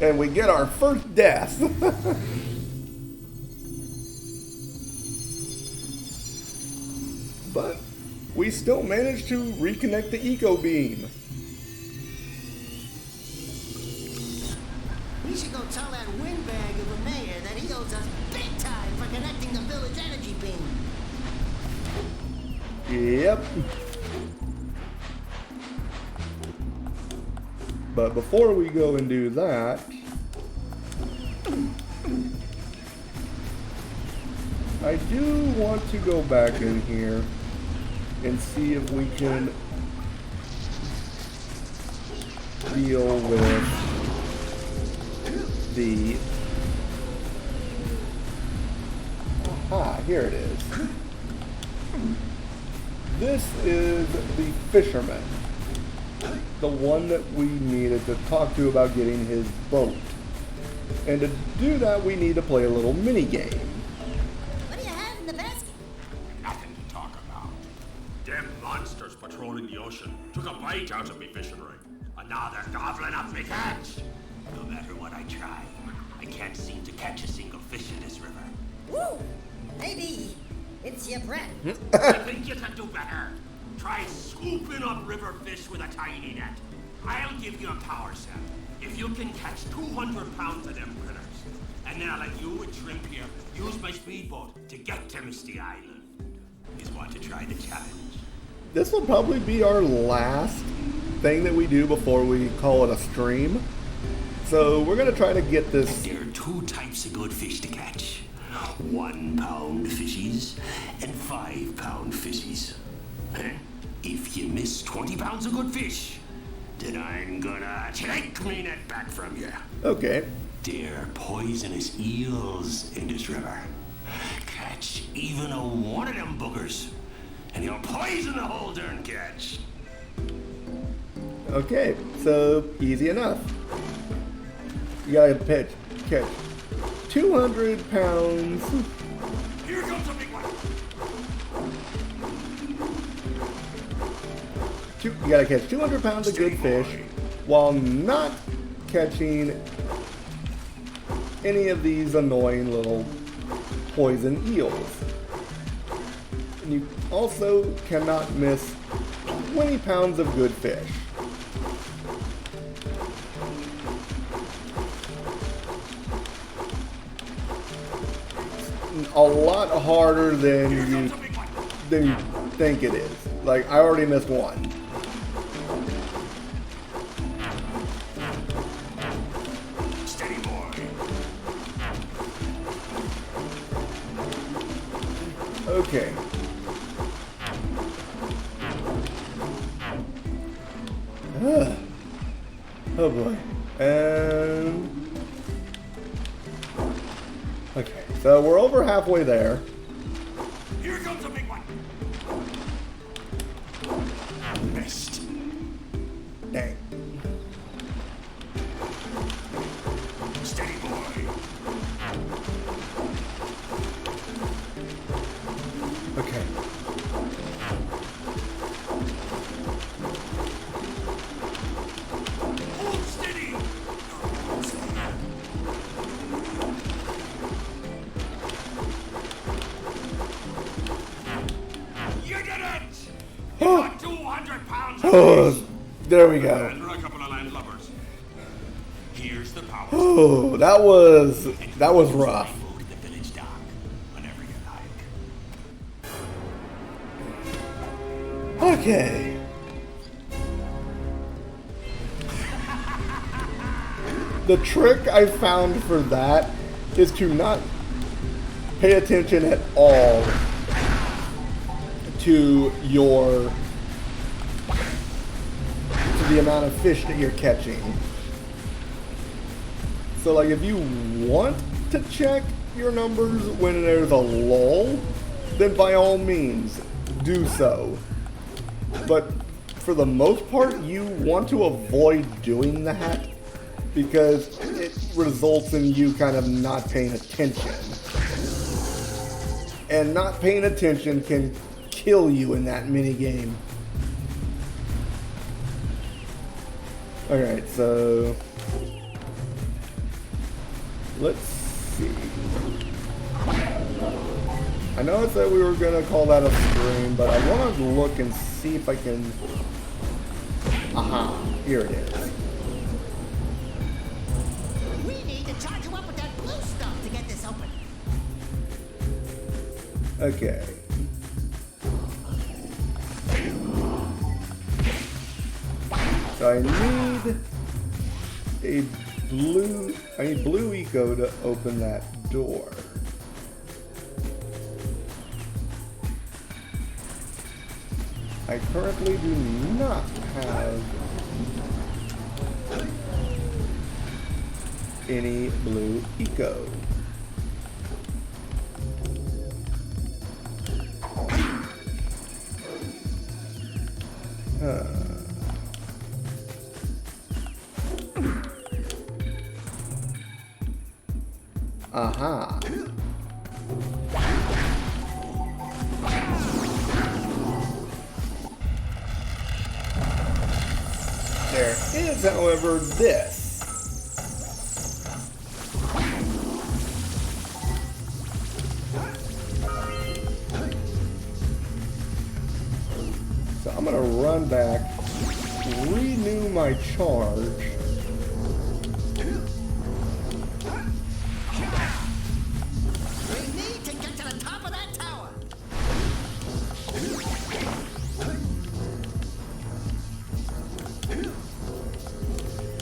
And we get our first death. But we still managed to reconnect the eco beam. We should go tell that windbag of a mayor that he owes us big time for connecting the village energy beam. Yep. But before we go and do that, I do want to go back in here and see if we can deal with the... Ah, here it is. This is the fisherman. The one that we needed to talk to about getting his boat. And to do that, we need to play a little mini game. What do you have in the basket? Nothing to talk about. Them monsters patrolling the ocean took a bite out of me fishing rig. And now they're gobbling up me catch. No matter what I try, I can't seem to catch a single fish in this river. Woo! Maybe it's your breath. I think you can do better. Try scooping up river fish with a tiny net. I'll give you a power cell if you can catch 200 pounds of them critters. And then I'll let you and Shrimp here use my speedboat to get to Misty Island. You want to try the challenge? This will probably be our last thing that we do before we call it a stream. So we're going to try to get this... There are two types of good fish to catch. 1 pound fishies and 5 pound fishies. If you miss 20 pounds of good fish, then I'm gonna take me net back from you. Okay. There are poisonous eels in this river. Catch even one of them boogers, and you'll poison the whole darn catch. Okay, so easy enough. You gotta catch 200 pounds. Here comes a big one. You gotta catch 200 pounds of good fish while not catching any of these annoying little poison eels. And you also cannot miss 20 pounds of good fish. A lot harder than you think it is. Like, I already missed one. Steady, boy. Okay. Oh boy. And... okay, so we're over halfway there. Here comes a big one. Missed. Dang. Steady, boy. Okay. Hold steady. You did it! You got 200 pounds of Oh, there we go. and a couple of landlubbers. Here's the power. Oh, that was rough. Move to the village dock whenever you like. Okay. The trick I found for that is to not pay attention at all to the amount of fish that you're catching. So like if you want to check your numbers when there's a lull, then by all means do so. But for the most part, you want to avoid doing that because it results in you kind of not paying attention. And not paying attention can kill you in that mini game. Alright, so let's see. I know I said we were gonna call that a stream, but I want to look and see if I can. Aha, here it is. We need to charge you up with that blue stuff to get this open. Okay. So I need blue eco to open that door. I currently do not have any blue eco. Aha. There is, however, this. So I'm gonna run back, renew my charge. We need to get to the top of that tower.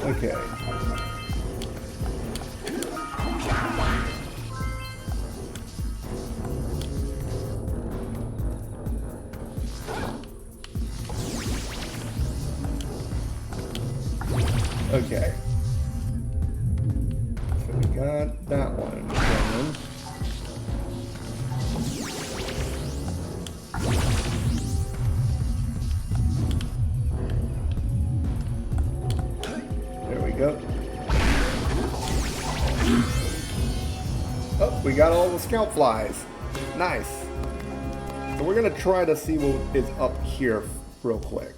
Okay. Okay. So we got that one going. There we go. Oh, we got all the scout flies. Nice. So we're gonna try to see what is up here real quick.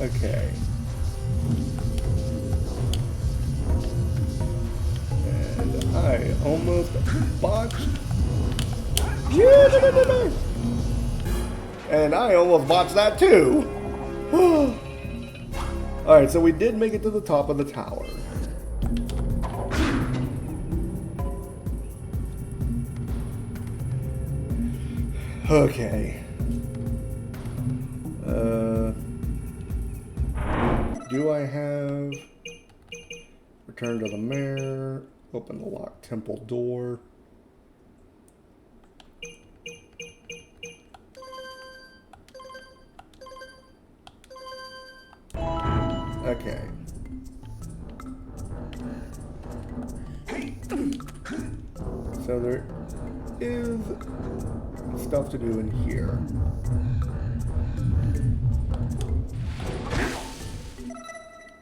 Okay. And I almost botched. Yeah, no. And I almost botched that too. Alright, so we did make it to the top of the tower. Okay. Do I have... Return to the mayor. Open the locked temple door. Okay. So there is stuff to do in here.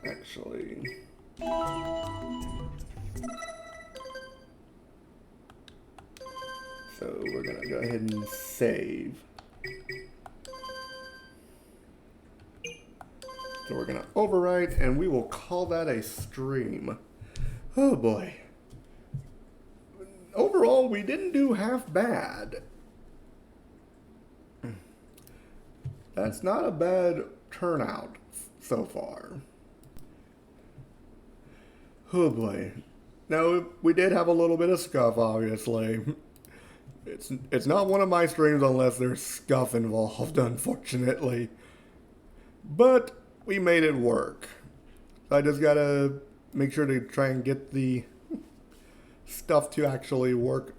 Actually. So we're gonna go ahead and save. So we're gonna overwrite and we will call that a stream. Oh boy. Overall, we didn't do half bad. That's not a bad turnout so far. Oh boy. Now, we did have a little bit of scuff, obviously. It's not one of my streams unless there's scuff involved, unfortunately. But we made it work. I just gotta make sure to try and get the stuff to actually work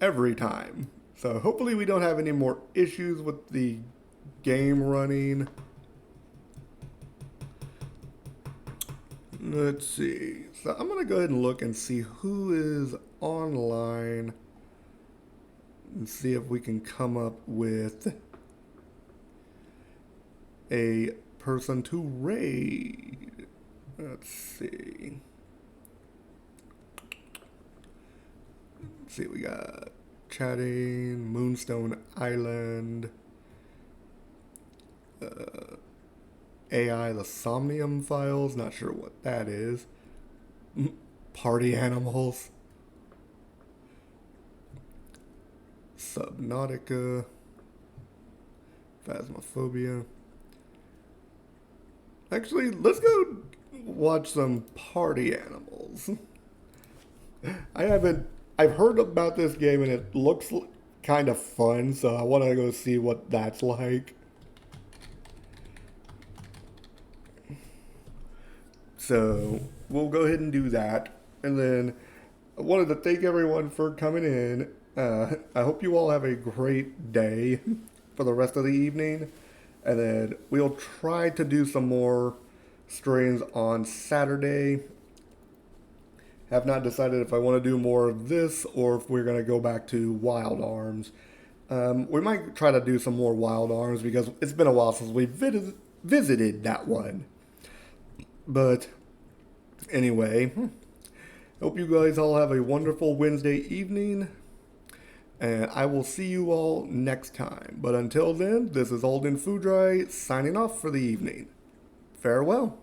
every time. So hopefully we don't have any more issues with the game running. Let's see. So I'm gonna go ahead and look and see who is online and see if we can come up with a person to raid. Let's see. Let's see, we got chatting, Moonstone Island, AI, the Somnium Files, not sure what that is. Party Animals, Subnautica, Phasmophobia. Actually, let's go watch some Party Animals. I've heard about this game and it looks kind of fun, so I want to go see what that's like. So we'll go ahead and do that. And then I wanted to thank everyone for coming in. I hope you all have a great day for the rest of the evening. And then we'll try to do some more streams on Saturday. Have not decided if I want to do more of this or if we're going to go back to Wild Arms. We might try to do some more Wild Arms because it's been a while since we visited that one. But anyway, hope you guys all have a wonderful Wednesday evening. And I will see you all next time. But until then, this is Alden Foodry signing off for the evening. Farewell.